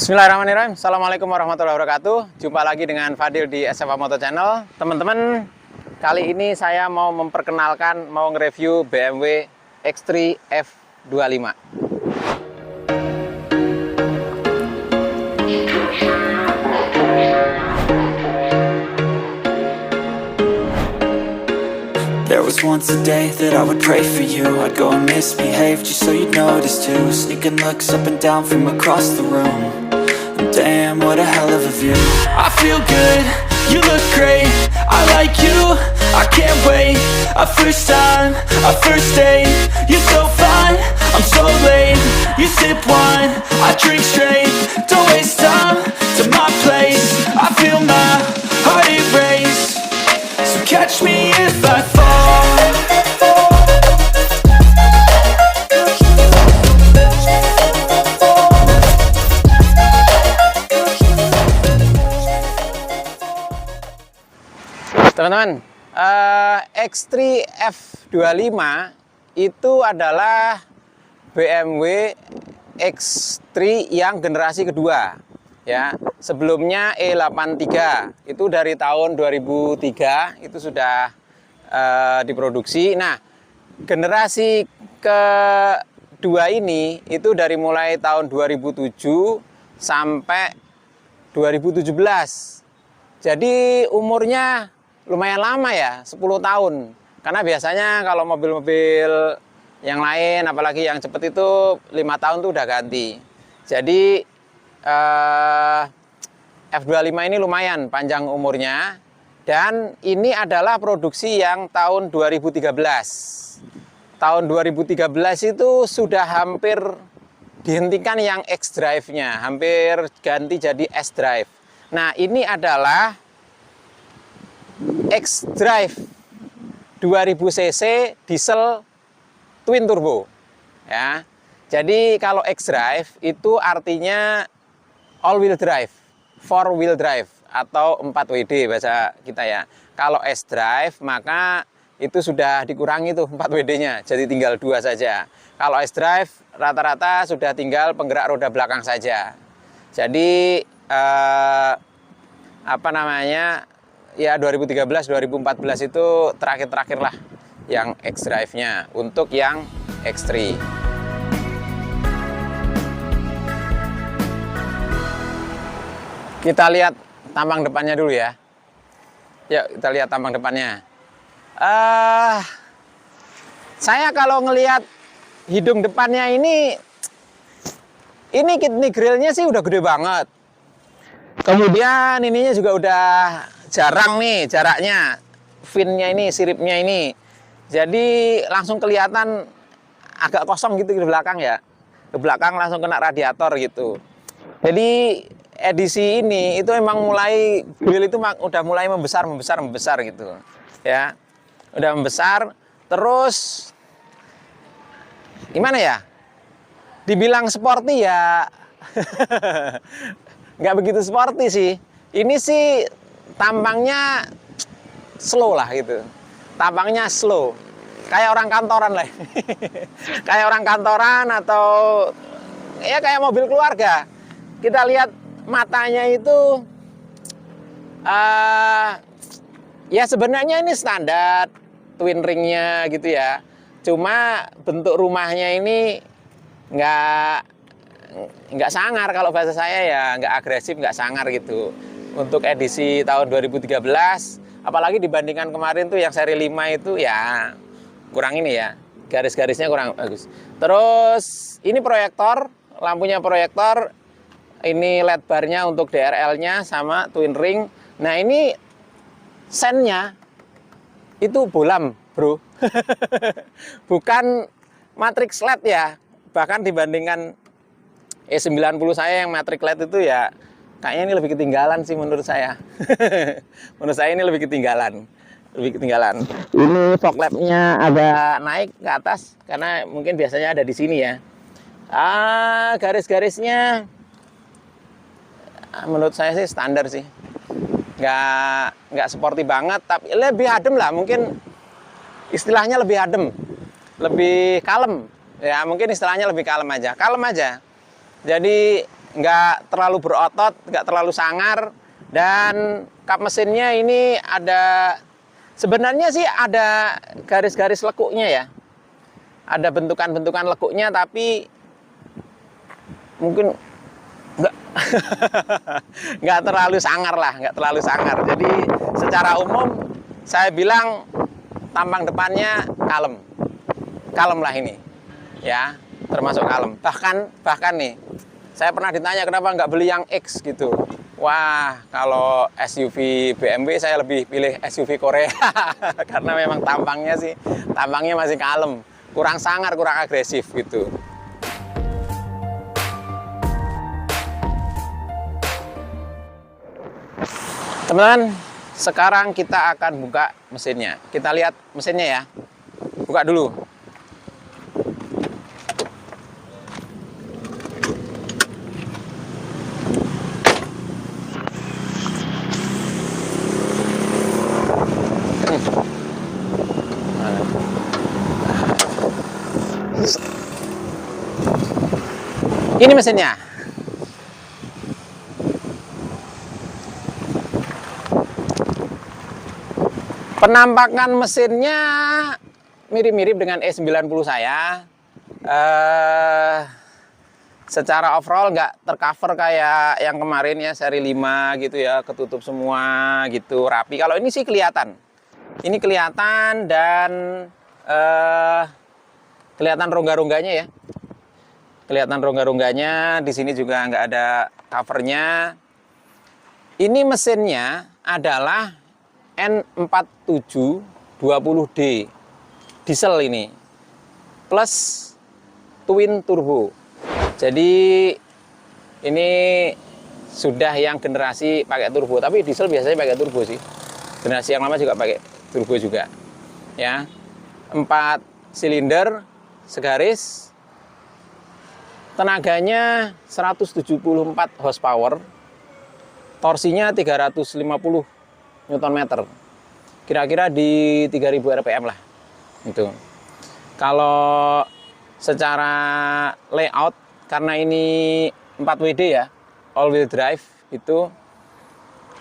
Bismillahirrahmanirrahim. Assalamualaikum warahmatullahi wabarakatuh. Jumpa lagi dengan Fadil di SFA Moto Channel. Teman-teman, kali ini saya mau memperkenalkan, mau nge-review BMW X3 F25. There was once a day that I would pray for you. I'd go and misbehave just so you'd notice too. Sneaking looks up and down from across the room. And damn, what a hell of a view. I feel good, you look great. I like you, I can't wait. A first time, a first date. You're so fine, I'm so late. You sip wine, I drink straight. Don't waste time to my place. I feel my heart erase. So catch me if I fall. Teman-teman, X3 F25 itu adalah BMW X3 yang generasi kedua. Ya, sebelumnya E83 itu dari tahun 2003 itu sudah diproduksi. Nah, generasi kedua ini itu dari mulai tahun 2007 sampai 2017. Jadi umurnya lumayan lama ya, 10 tahun. Karena biasanya kalau mobil-mobil yang lain, apalagi yang cepat itu 5 tahun tuh udah ganti. Jadi F25 ini lumayan panjang umurnya. Dan ini adalah produksi yang tahun 2013. Tahun 2013 itu sudah hampir dihentikan yang X-Drive-nya. Hampir ganti jadi S-Drive. Nah, ini adalah X-Drive 2000 cc diesel twin turbo ya. Jadi kalau X-Drive itu artinya all wheel drive, 4 wheel drive atau 4WD bahasa kita ya. Kalau S-Drive maka itu sudah dikurangi tuh 4WD-nya, jadi tinggal 2 saja. Kalau S-Drive rata-rata sudah tinggal penggerak roda belakang saja. Jadi ya 2013-2014 itu terakhir lah yang X-Drive-nya untuk yang X3. Kita lihat tampang depannya dulu ya. Yuk kita lihat tampang depannya. Saya kalau ngelihat hidung depannya ini kidney grillnya sih udah gede banget. Kemudian ininya juga udah jarang nih jaraknya, finnya ini, siripnya ini. Jadi langsung kelihatan agak kosong gitu di belakang ya. Ke belakang langsung kena radiator gitu. Jadi edisi ini itu emang mulai grill itu udah mulai membesar gitu. Ya. Udah membesar, terus gimana ya? Dibilang sporty ya nggak begitu sporty sih. Ini sih tampangnya slow lah gitu. Tampangnya slow. Kayak orang kantoran lah. Kayak orang kantoran atau ya kayak mobil keluarga. Kita lihat matanya itu ya sebenarnya ini standar twin ringnya gitu ya. Cuma bentuk rumahnya ini nggak sangar, kalau bahasa saya ya nggak agresif, nggak sangar gitu untuk edisi tahun 2013, apalagi dibandingkan kemarin tuh yang seri 5 itu ya kurang ini ya, garis-garisnya kurang bagus. Terus ini proyektor, lampunya proyektor, ini LED barnya untuk DRL-nya sama twin ring. Nah ini sennya itu bolam bro. Bukan matrix LED ya, bahkan dibandingkan E90 saya yang matrix LED itu ya kayaknya ini lebih ketinggalan sih menurut saya. Menurut saya ini lebih ketinggalan. Ini fog lamp-nya agak naik ke atas karena mungkin biasanya ada di sini ya. Garis-garisnya menurut saya sih standar sih. Nggak sporty banget, tapi lebih adem lah, mungkin istilahnya lebih adem, lebih kalem. Ya mungkin istilahnya lebih kalem aja. Jadi nggak terlalu berotot, nggak terlalu sangar. Dan kap mesinnya ini ada, sebenarnya sih ada garis-garis lekuknya ya. Ada bentukan-bentukan lekuknya, tapi mungkin nggak nggak terlalu sangar lah, nggak terlalu sangar. Jadi secara umum saya bilang tampang depannya kalem lah ini, ya, termasuk kalem. Bahkan nih, saya pernah ditanya kenapa nggak beli yang X gitu. Wah, kalau SUV BMW saya lebih pilih SUV Korea karena memang tampangnya masih kalem, kurang sangar, kurang agresif gitu. Teman-teman, sekarang kita akan buka mesinnya. Kita lihat mesinnya ya. Buka dulu. Ini mesinnya. Penampakan mesinnya mirip-mirip dengan E90 saya. Secara overall nggak tercover kayak yang kemarin ya, seri 5 gitu ya, ketutup semua gitu, rapi. Kalau ini sih kelihatan. Ini kelihatan dan kelihatan rongga-rongganya ya. Kelihatan rongga-rongganya, di sini juga nggak ada covernya. Ini mesinnya adalah N4720D diesel ini, plus twin turbo. Jadi ini sudah yang generasi pakai turbo, tapi diesel biasanya pakai turbo sih. Generasi yang lama juga pakai turbo juga. Ya, 4 silinder segaris. Tenaganya 174 horsepower, torsinya 350 Nm. Kira-kira di 3000 rpm lah. Itu. Kalau secara layout, karena ini 4WD ya, all wheel drive itu.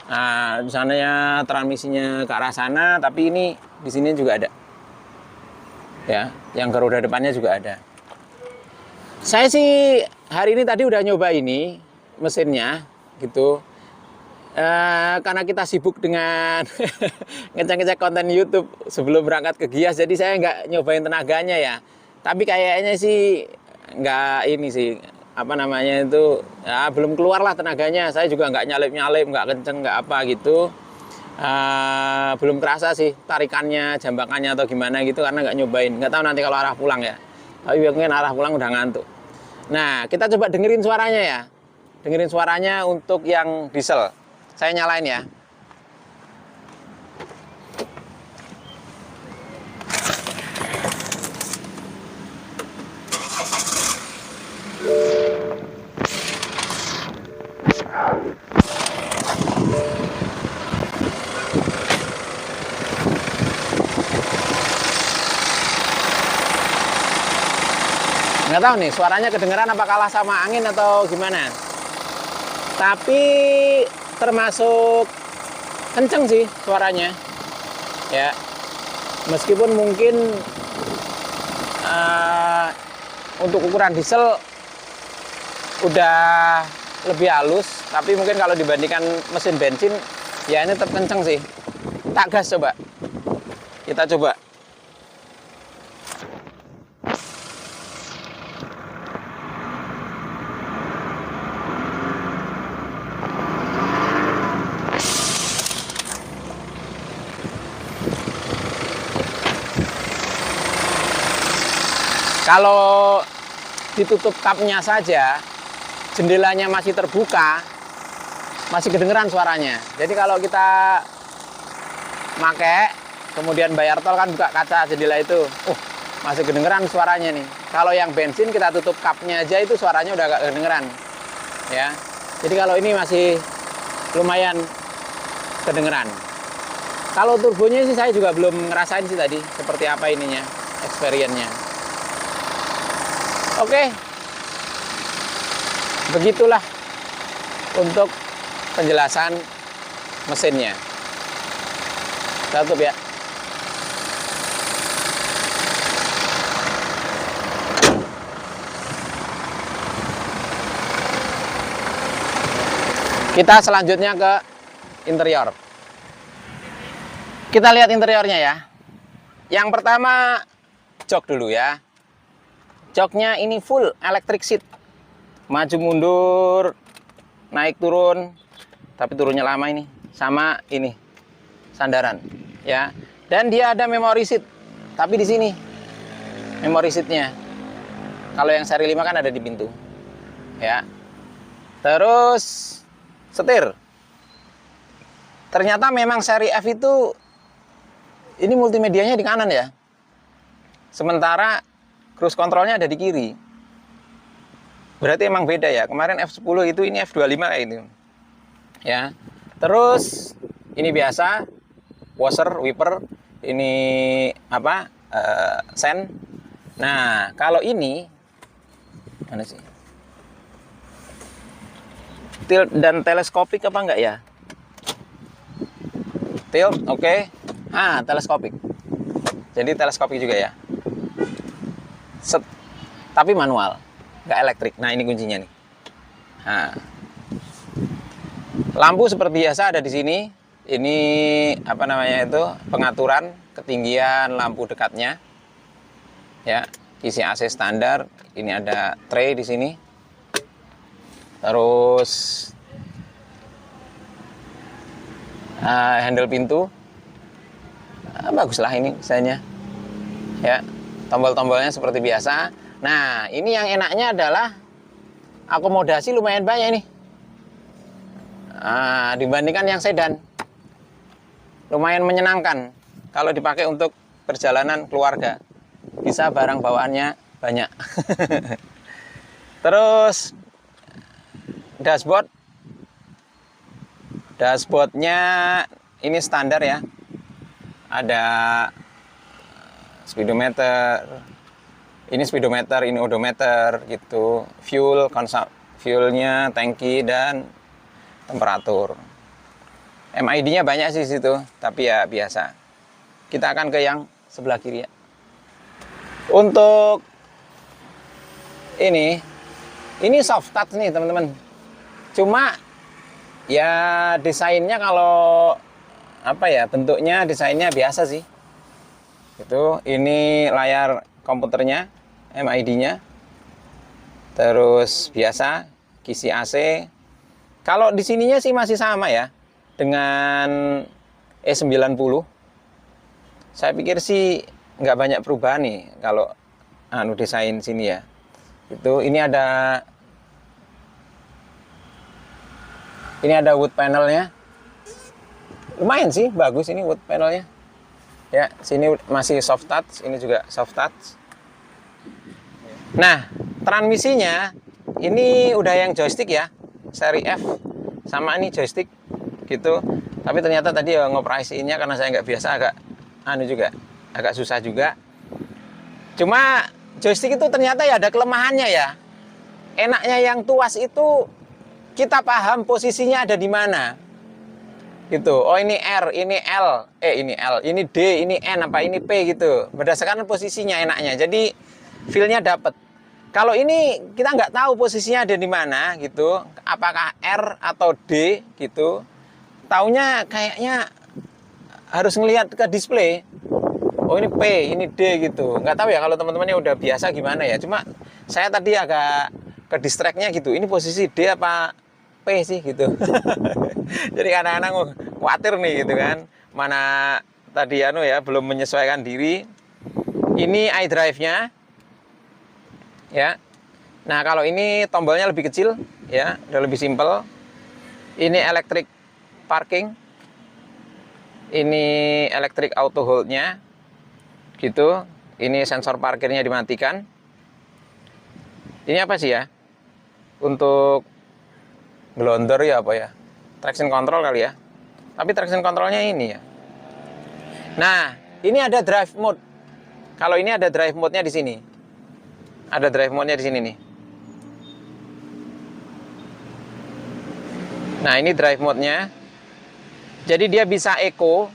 Nah, di sananya transmisinya ke arah sana, tapi ini di sini juga ada. Ya, yang ke roda depannya juga ada. Saya sih hari ini tadi udah nyoba ini mesinnya gitu, karena kita sibuk dengan ngecek-ngecek konten YouTube sebelum berangkat ke Gias, jadi saya nggak nyobain tenaganya ya. Tapi kayaknya sih nggak ini sih, apa namanya itu, ya, belum keluar lah tenaganya. Saya juga nggak nyalip-nyalip, nggak kenceng, nggak apa gitu. Belum kerasa sih tarikannya, jambakannya atau gimana gitu, karena nggak nyobain. Nggak tahu nanti kalau arah pulang ya. Tapi mungkin arah pulang udah ngantuk. Nah, kita coba dengerin suaranya ya. Dengerin suaranya untuk yang diesel. Saya nyalain ya. Nggak tahu nih suaranya kedengeran apa kalah sama angin atau gimana. Tapi termasuk kenceng sih suaranya. Ya. Meskipun mungkin untuk ukuran diesel udah lebih halus, tapi mungkin kalau dibandingkan mesin bensin ya ini tetap kenceng sih. Tak gas coba. Kita coba. Kalau ditutup kapnya saja, jendelanya masih terbuka, masih kedengeran suaranya. Jadi kalau kita pakai, kemudian bayar tol kan buka kaca jendela itu, masih kedengeran suaranya nih. Kalau yang bensin kita tutup kapnya aja itu suaranya udah agak kedengeran, ya. Jadi kalau ini masih lumayan kedengeran. Kalau turbonya sih saya juga belum ngerasain sih tadi seperti apa ininya, experience-nya. Oke, begitulah untuk penjelasan mesinnya. Kita tutup ya. Kita selanjutnya ke interior. Kita lihat interiornya ya. Yang pertama, jok dulu ya. Joknya ini full electric seat. Maju mundur, naik turun. Tapi turunnya lama ini. Sama ini, sandaran ya. Dan dia ada memory seat. Tapi di sini memory seatnya. Kalau yang seri 5 kan ada di pintu. Ya. Terus setir. Ternyata memang seri F itu ini multimedianya di kanan ya. Sementara cruise controlnya ada di kiri. Berarti emang beda ya. Kemarin F10 itu, ini F25 kayak itu. Ya. Terus ini biasa washer, wiper, ini apa? Sen. Nah, kalau ini mana sih? Tilt dan teleskopik apa enggak ya? Tilt, oke. Teleskopik. Jadi teleskopik juga ya. Tapi manual, nggak elektrik. Nah, ini kuncinya nih. Nah. Lampu seperti biasa ada di sini. Ini apa namanya itu? Pengaturan ketinggian lampu dekatnya. Ya, isi AC standar. Ini ada tray di sini. Terus handle pintu. Baguslah ini misalnya. Ya, tombol-tombolnya seperti biasa. Nah, ini yang enaknya adalah akomodasi lumayan banyak ini. Dibandingkan yang sedan. Lumayan menyenangkan kalau dipakai untuk perjalanan keluarga. Bisa barang bawaannya banyak. Terus dashboardnya ini standar ya. Ada speedometer, ini odometer gitu, fuelnya, tangki, dan temperatur. MID-nya banyak sih situ, tapi ya biasa. Kita akan ke yang sebelah kiri ya. Untuk ini soft touch nih teman-teman. Cuma ya desainnya kalau apa ya, bentuknya desainnya biasa sih. Itu ini layar komputernya, MID-nya. Terus biasa kisi AC. Kalau di sininya sih masih sama ya dengan E90. Saya pikir sih nggak banyak perubahan nih kalau desain sini ya. Itu ini ada wood panelnya. Lumayan sih, bagus ini wood panelnya. Ya, sini masih soft touch, ini juga soft touch. Nah, transmisinya ini udah yang joystick ya, seri F. Sama ini joystick gitu. Tapi ternyata tadi ya ngoperasiinnya karena saya nggak biasa agak susah juga. Cuma joystick itu ternyata ya ada kelemahannya ya. Enaknya yang tuas itu kita paham posisinya ada di mana. Gitu. Oh, ini R, ini L, ini L, ini D, ini N, apa ini P gitu. Berdasarkan posisinya enaknya. Jadi feel-nya dapet. Kalau ini kita nggak tahu posisinya ada di mana gitu. Apakah R atau D gitu. Taunya kayaknya harus ngelihat ke display. Oh, ini P, ini D gitu. Nggak tahu ya kalau teman-temannya udah biasa gimana ya. Cuma saya tadi agak ke distract-nya gitu. Ini posisi D apa P sih gitu. Jadi kadang-kadang khawatir nih gitu kan. Mana tadi ya belum menyesuaikan diri. Ini iDrive-nya. Ya. Nah, kalau ini tombolnya lebih kecil ya, udah lebih simpel. Ini electric parking. Ini electric auto hold-nya. Gitu. Ini sensor parkirnya dimatikan. Ini apa sih ya? Untuk gelondor ya apa ya? Traction control kali ya. Tapi traction controlnya ini ya. Nah, ini ada drive mode. Kalau ini ada drive mode-nya di sini. Ada drive mode-nya di sini nih. Nah, ini drive mode-nya. Jadi dia bisa eco,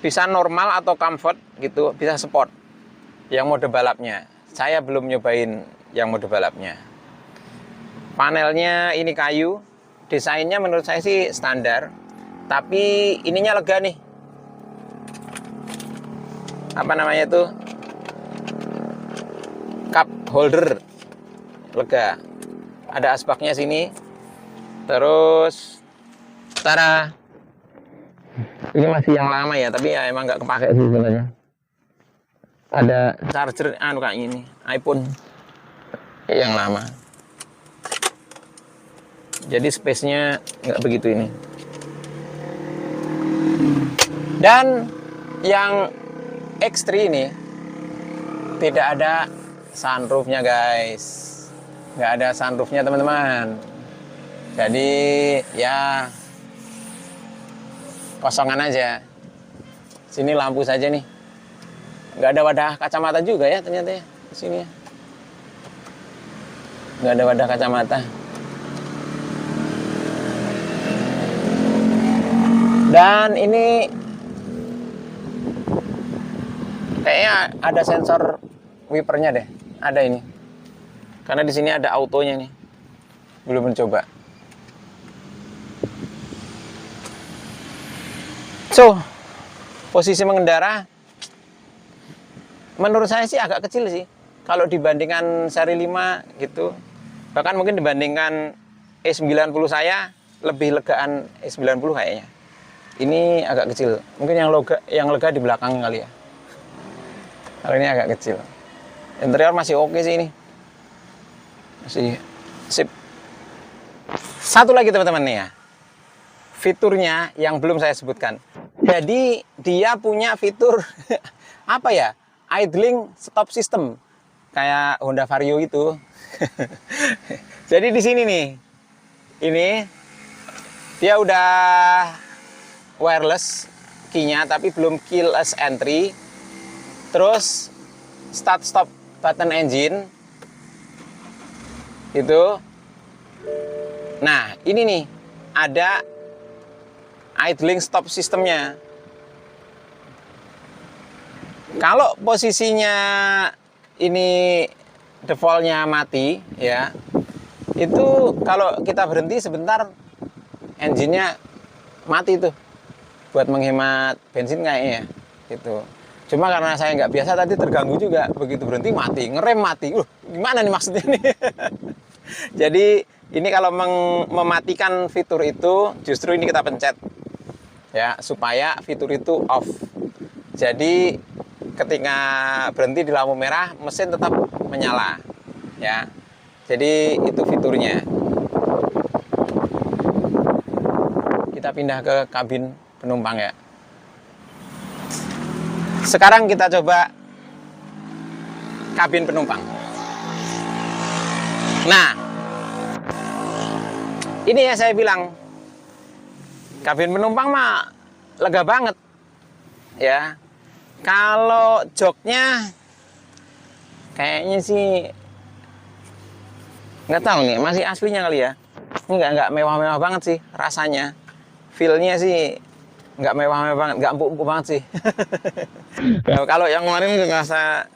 bisa normal atau comfort gitu, bisa sport. Yang mode balapnya. Saya belum nyobain yang mode balapnya. Panelnya ini kayu. Desainnya menurut saya sih standar. Tapi ininya lega nih. Apa namanya itu? Cup holder. Lega. Ada asbaknya sini. Terus tara. Ini masih yang lama ya, tapi ya emang nggak kepake sih sebenarnya. Ada charger kayak ini, iPhone yang lama. Jadi space-nya nggak begitu ini. Dan yang X3 ini tidak ada sunroof-nya guys. Nggak ada sunroof-nya teman-teman. Jadi ya kosongan aja. Sini lampu saja nih. Nggak ada wadah kacamata juga ya ternyata ya di sini ya. Nggak ada wadah kacamata. Dan ini kayaknya ada sensor wipernya deh. Ada ini. Karena di sini ada autonya nih. Belum mencoba. So, posisi mengendara menurut saya sih agak kecil sih. Kalau dibandingkan seri 5 gitu. Bahkan mungkin dibandingkan E90 saya lebih legaan E90 kayaknya. Ini agak kecil. Mungkin yang lega di belakang kali ya. Kalau ini agak kecil. Interior masih oke sih ini. Masih sip. Satu lagi teman-teman nih ya. Fiturnya yang belum saya sebutkan. Jadi dia punya fitur apa ya? Idling stop system. Kayak Honda Vario itu. Jadi di sini nih. Ini dia udah wireless key-nya tapi belum keyless entry. Terus start stop button engine. Itu. Nah, ini nih ada idling stop sistemnya. Kalau posisinya ini defaultnya mati ya, itu kalau kita berhenti sebentar engine-nya mati tuh buat menghemat bensin kayaknya gitu. Cuma karena saya nggak biasa tadi terganggu juga, begitu berhenti mati, ngerem mati. Gimana nih maksudnya nih? Jadi ini kalau mematikan fitur itu justru ini kita pencet ya supaya fitur itu off. Jadi ketika berhenti di lampu merah mesin tetap menyala ya. Jadi itu fiturnya. Kita pindah ke kabin penumpang ya. Sekarang kita coba kabin penumpang. Nah, ini ya saya bilang kabin penumpang mah lega banget ya. Kalau joknya kayaknya sih nggak tahu nih, masih aslinya kali ya. Ini nggak mewah-mewah banget sih rasanya. Feel-nya sih nggak mewah-mewah banget, nggak empuk-empuk banget sih. Kalau yang kemarin ngerasa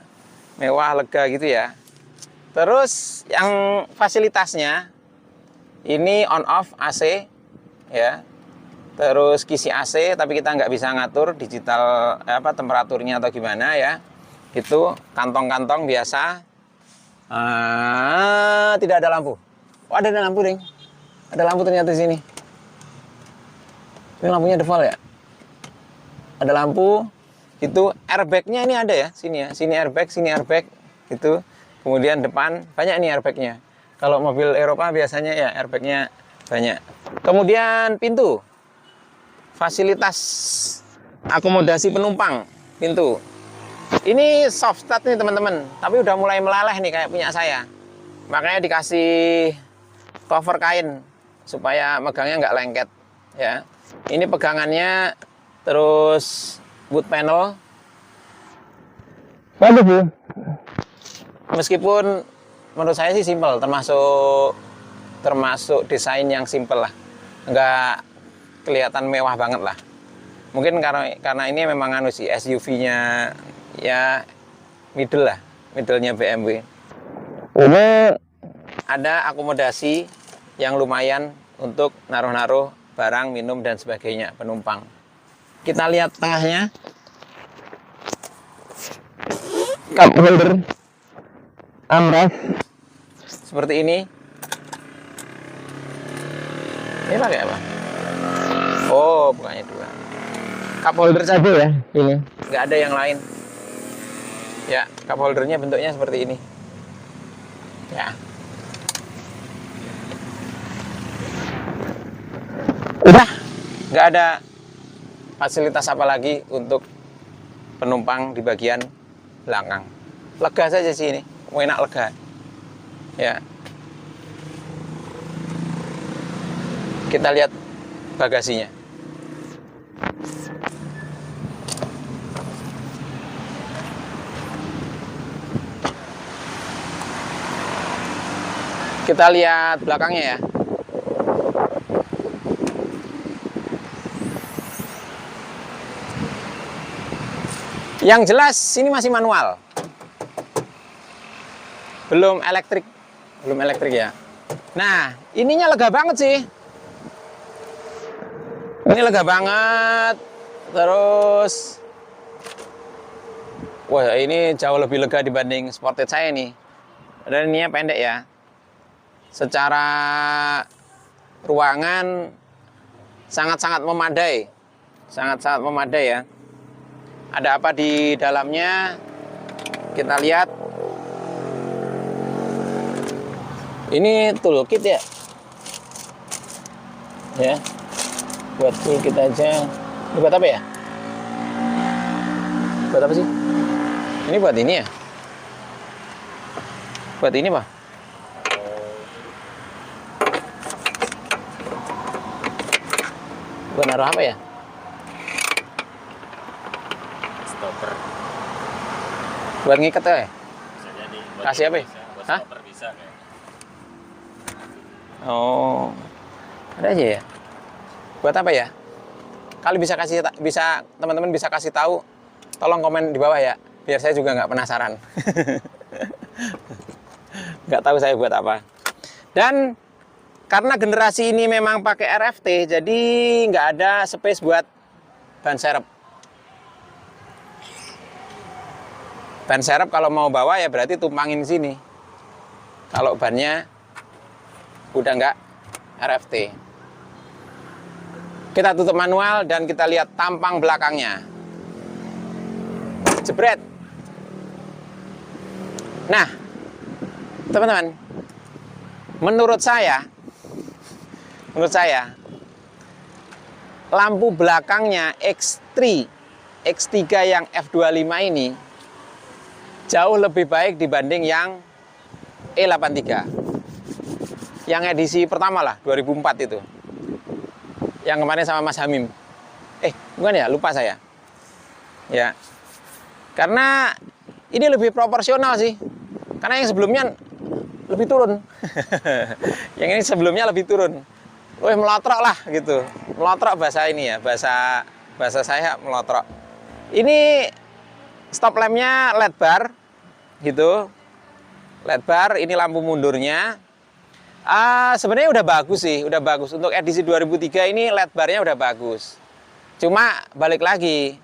mewah, lega gitu ya. Terus yang fasilitasnya ini on off AC ya. Terus kisi AC, tapi kita nggak bisa ngatur digital temperaturnya atau gimana ya. Itu kantong-kantong biasa. Tidak ada lampu. Oh, ada lampu ding. Ada lampu ternyata di sini. Ini lampunya default ya. Ada lampu. Itu airbagnya ini ada ya, sini ya. Sini airbag gitu. Kemudian depan banyak nih airbagnya. Kalau mobil Eropa biasanya ya airbagnya banyak. Kemudian pintu. Fasilitas akomodasi penumpang pintu. Ini soft start nih teman-teman, tapi udah mulai meleleh nih kayak punya saya. Makanya dikasih cover kain supaya megangnya nggak lengket ya. Ini pegangannya, terus boot panel. Waduh Bu. Meskipun menurut saya sih simpel, termasuk desain yang simpel lah. nggak kelihatan mewah banget lah. Mungkin karena ini memang anu sih, SUV-nya ya middle lah, middle-nya BMW. Ini ada akomodasi yang lumayan untuk naruh-naruh barang, minum dan sebagainya penumpang. Kita lihat tengahnya. Cup holder, armrest seperti ini. Ini pakai apa? Oh, bukannya 2. Cup holder saja ya ini, nggak ada yang lain. Ya, cup holdernya bentuknya seperti ini. Ya. Udah, nggak ada fasilitas apa lagi untuk penumpang di bagian belakang. Lega saja sih ini, enak lega. Ya. Kita lihat bagasinya. Kita lihat belakangnya ya. Yang jelas ini masih manual. Belum elektrik ya. Nah, ininya lega banget sih. Ini lega banget. Terus wah, ini jauh lebih lega dibanding Sportage saya nih. Dan ininya pendek ya. Secara ruangan sangat-sangat memadai. Sangat-sangat memadai ya. Ada apa di dalamnya? Kita lihat. Ini toolkit ya. Ya. Buat toolkit aja. Ini buat apa ya? Buat apa sih? Ini buat ini ya? Buat ini, Pak? Buat naruh apa ya? Stopper. Buat ngikat ya? Bisa jadi. Kasih apa ya? Buat Hah? stopper bisa kayak. Oh, ada aja ya. Buat apa ya? Kali bisa teman-teman bisa kasih tahu. Tolong komen di bawah ya, biar saya juga nggak penasaran. Nggak tahu saya buat apa. Dan karena generasi ini memang pakai RFT, jadi nggak ada space buat ban serep. Ban serep kalau mau bawa ya berarti tumpangin sini. Kalau bannya udah nggak RFT. Kita tutup manual dan kita lihat tampang belakangnya. Jebret. Nah, teman-teman, menurut saya lampu belakangnya X3 yang F25 ini jauh lebih baik dibanding yang E83. Yang edisi pertama lah, 2004 itu. Yang kemarin sama Mas Hamim. Bukan ya, lupa saya. Ya. Karena ini lebih proporsional sih. Karena yang sebelumnya lebih turun. Yang ini sebelumnya lebih turun. Wih, melotrok lah gitu. Melotrok bahasa ini ya, bahasa saya melotrok. Ini stop lampnya LED bar gitu. LED bar, ini lampu mundurnya. Sebenarnya udah bagus sih, udah bagus. Untuk edisi 2003 ini LED barnya udah bagus. Cuma balik lagi,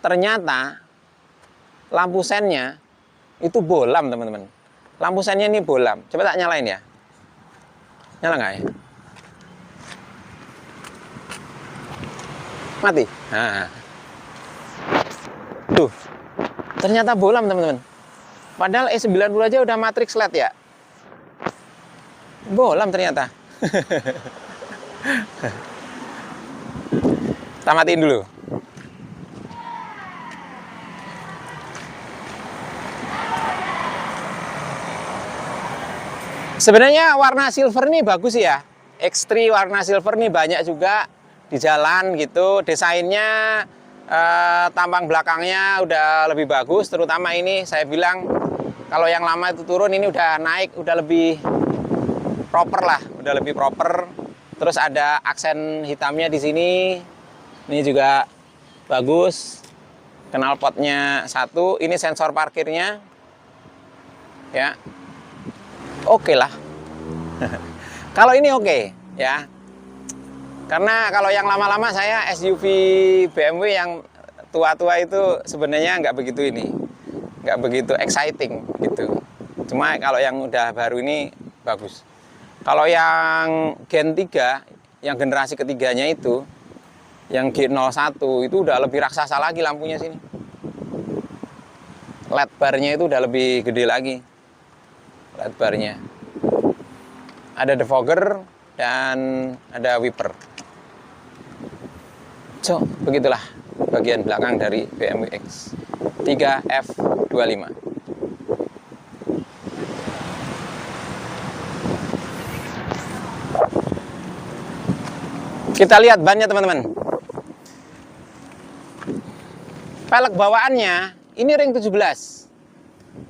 ternyata lampu sennya itu bolam, teman-teman. Lampu sennya ini bolam. Coba tak nyalain ya. Nyala nggak ya? Mati. Nah. Tuh. Ternyata bolam, teman-teman. Padahal E90 aja udah matrix LED ya. Bolam ternyata. Kita matiin dulu. Sebenarnya warna silver ini bagus ya. X3 warna silver ini banyak juga di jalan gitu. Desainnya, tampang belakangnya udah lebih bagus. Terutama ini saya bilang kalau yang lama itu turun, ini udah naik, udah lebih proper lah, udah lebih proper. Terus ada aksen hitamnya di sini. Ini juga bagus. Knalpotnya 1. Ini sensor parkirnya. Ya. Oke lah. Kalau ini oke, ya. Karena kalau yang lama-lama saya SUV BMW yang tua-tua itu sebenarnya nggak begitu nggak begitu exciting gitu. Cuma kalau yang udah baru ini bagus. Kalau yang Gen 3, yang generasi ketiganya itu, yang G01 itu udah lebih raksasa lagi lampunya sini. LED bar-nya itu udah lebih gede lagi. LED bar-nya. Ada defogger dan ada wiper. So, begitulah bagian belakang dari BMW X3 F25. Kita lihat bannya teman-teman. Pelek bawaannya ini ring 17.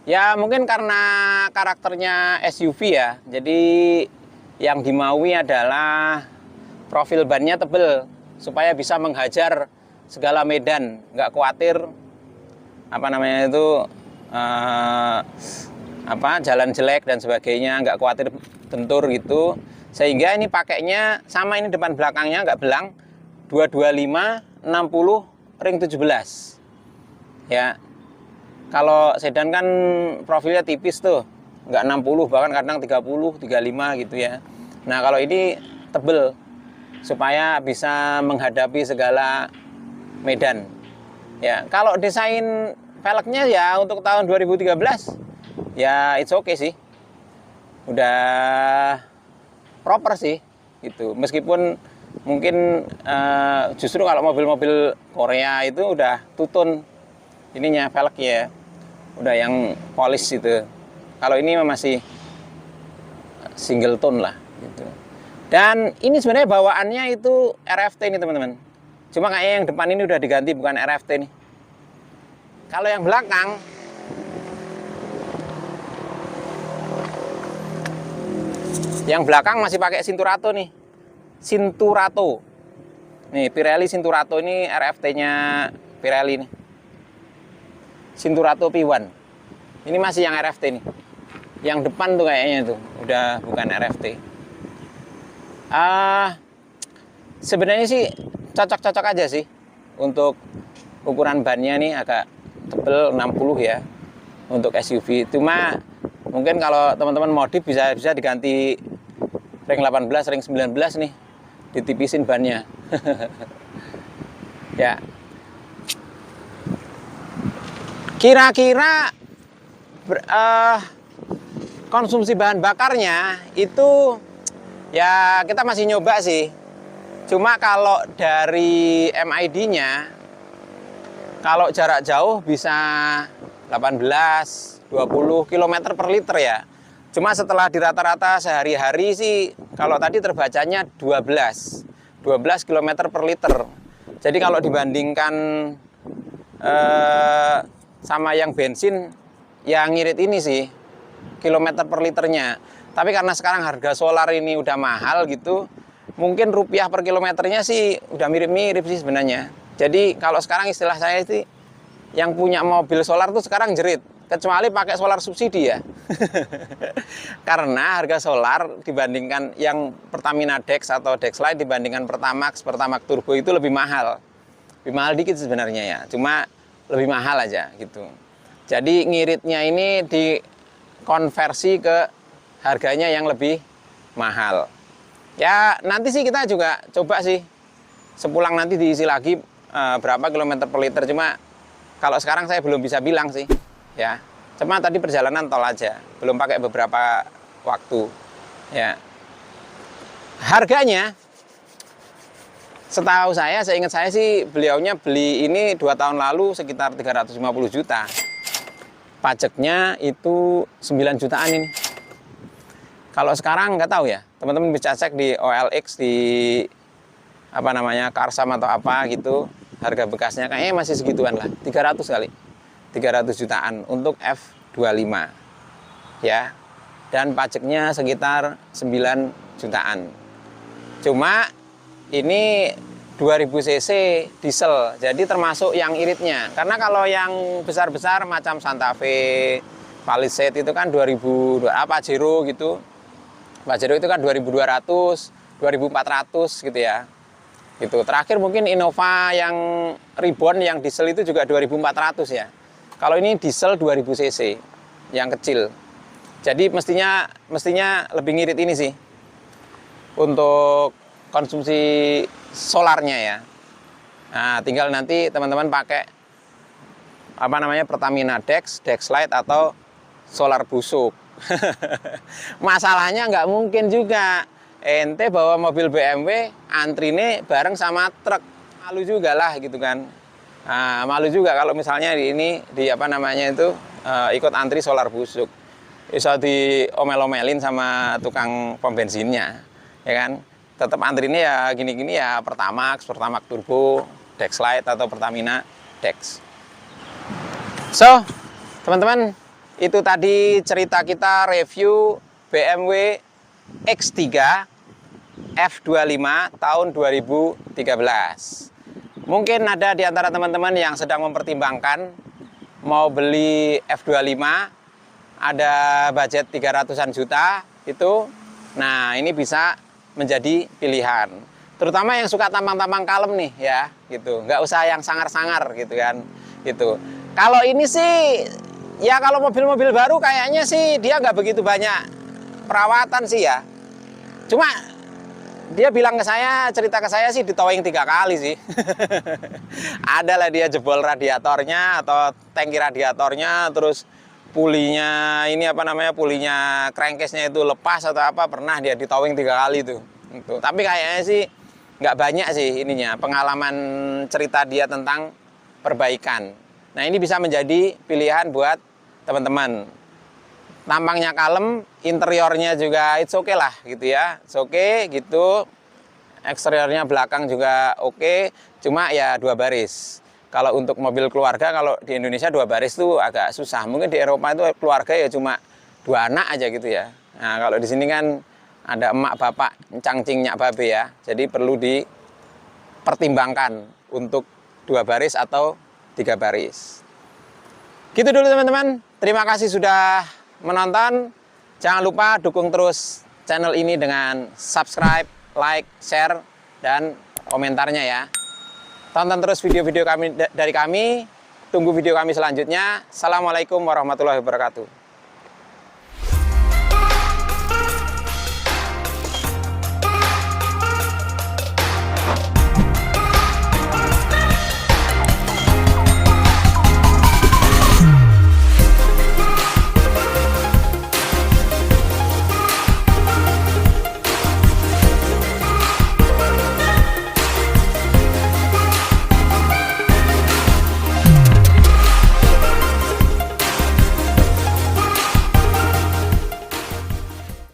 Ya mungkin karena karakternya SUV ya. Jadi yang dimaui adalah profil bannya tebel supaya bisa menghajar segala medan, nggak khawatir jalan jelek dan sebagainya, nggak khawatir bentur gitu. Sehingga ini pakainya sama, ini depan belakangnya nggak belang, 225 60 ring 17. Ya. Kalau sedan kan profilnya tipis tuh, nggak 60, bahkan kadang 30, 35 gitu ya. Nah kalau ini tebel supaya bisa menghadapi segala medan. Ya, kalau desain velgnya ya untuk tahun 2013 ya it's okay sih. Udah proper sih gitu. Meskipun mungkin justru kalau mobil-mobil Korea itu udah tutun ininya velgnya, udah yang polish gitu. Kalau ini masih single tone lah gitu. Dan ini sebenarnya bawaannya itu RFT nih teman-teman. Cuma kayaknya yang depan ini udah diganti, bukan RFT nih. Kalau yang belakang masih pakai Cinturato nih. Cinturato. Nih Pirelli Cinturato ini RFT-nya Pirelli nih. Cinturato P1. Ini masih yang RFT nih. Yang depan tuh kayaknya tuh udah bukan RFT. Sebenarnya sih cocok-cocok aja sih untuk ukuran bannya nih, agak tebel 60 ya untuk SUV. Cuma mungkin kalau teman-teman modif bisa diganti ring 18, ring 19 nih, ditipisin bannya. Ya. Kira-kira konsumsi bahan bakarnya itu ya kita masih nyoba sih. Cuma kalau dari MID-nya, kalau jarak jauh bisa 18, 20 km per liter ya. Cuma setelah di rata-rata sehari-hari sih, kalau tadi terbacanya 12 km per liter. Jadi kalau dibandingkan sama yang bensin, ya ngirit ini sih, kilometer per liternya. Tapi karena sekarang harga solar ini udah mahal gitu, mungkin rupiah per kilometernya sih udah mirip-mirip sih sebenarnya. Jadi kalau sekarang istilah saya sih, yang punya mobil solar tuh sekarang jerit, kecuali pakai solar subsidi ya. Karena harga solar dibandingkan yang Pertamina Dex atau Dex Lite dibandingkan Pertamax Turbo itu lebih mahal. Lebih mahal dikit sebenarnya ya, cuma lebih mahal aja gitu. Jadi ngiritnya ini dikonversi ke harganya yang lebih mahal. Ya nanti sih kita juga coba sih, sepulang nanti diisi lagi berapa kilometer per liter. Cuma kalau sekarang saya belum bisa bilang sih ya. Cuma tadi perjalanan tol aja, belum pakai beberapa waktu ya. Harganya setahu saya, seingat saya sih beliaunya beli ini 2 tahun lalu sekitar 350 juta. Pajaknya itu 9 jutaan ini. Kalau sekarang nggak tahu ya, teman-teman bisa cek di OLX, di Karsam atau apa gitu, harga bekasnya kayaknya masih segituan lah, 300 kali, 300 jutaan untuk F25 ya, dan pajaknya sekitar 9 jutaan Cuma ini 2000 cc diesel, jadi termasuk yang iritnya. Karena kalau yang besar-besar macam Santa Fe, Palisade itu kan 2000 Pajero gitu. Pajero itu kan 2200, 2400 gitu ya. Gitu. Terakhir mungkin Innova yang Ribbon yang diesel itu juga 2400 ya. Kalau ini diesel 2000 cc yang kecil. Jadi mestinya lebih ngirit ini sih. Untuk konsumsi solarnya ya. Nah, tinggal nanti teman-teman pakai apa namanya Pertamina Dex, Dexlite atau solar busuk. Masalahnya nggak mungkin juga ente bawa mobil BMW antrine bareng sama truk, malu juga lah gitu kan. Nah, malu juga kalau misalnya di apa namanya itu ikut antri solar busuk, bisa diomel-omelin sama tukang pom bensinnya, ya kan. Tetap antrinya ya gini-gini ya, Pertamax Turbo, Dexlite atau Pertamina Dex. So, teman-teman, itu tadi cerita kita review BMW X3 F25 tahun 2013. Mungkin ada di antara teman-teman yang sedang mempertimbangkan mau beli F25, ada budget 300-an juta itu. Nah, ini bisa menjadi pilihan, terutama yang suka tampang-tampang kalem nih ya, gitu. Nggak usah yang sangar-sangar gitu kan, gitu. Kalau ini sih, ya kalau mobil-mobil baru kayaknya sih dia nggak begitu banyak perawatan sih ya. Cuma dia bilang ke saya, cerita ke saya sih ditowing 3 kali sih. Adalah dia jebol radiatornya atau tangki radiatornya, terus pulinya ini apa namanya, pulinya crankcase-nya itu lepas atau apa, pernah dia ditowing 3 kali tuh. Gitu. Tapi kayaknya sih nggak banyak sih ininya pengalaman cerita dia tentang perbaikan. Nah, ini bisa menjadi pilihan buat teman-teman. Tampangnya kalem, interiornya juga it's okay lah gitu ya, it's okay gitu. Eksteriornya belakang juga oke, cuma ya 2 baris. Kalau untuk mobil keluarga, kalau di Indonesia 2 baris tuh agak susah. Mungkin di Eropa itu keluarga ya cuma 2 anak aja gitu ya. Nah, kalau di sini kan ada emak, bapak, cangcing, nyak, babe ya. Jadi perlu dipertimbangkan untuk 2 baris atau 3 baris. Gitu dulu teman-teman. Terima kasih sudah menonton. Jangan lupa dukung terus channel ini dengan subscribe, like, share, dan komentarnya ya. Tonton terus video-video dari kami. Tunggu video kami selanjutnya. Assalamualaikum warahmatullahi wabarakatuh.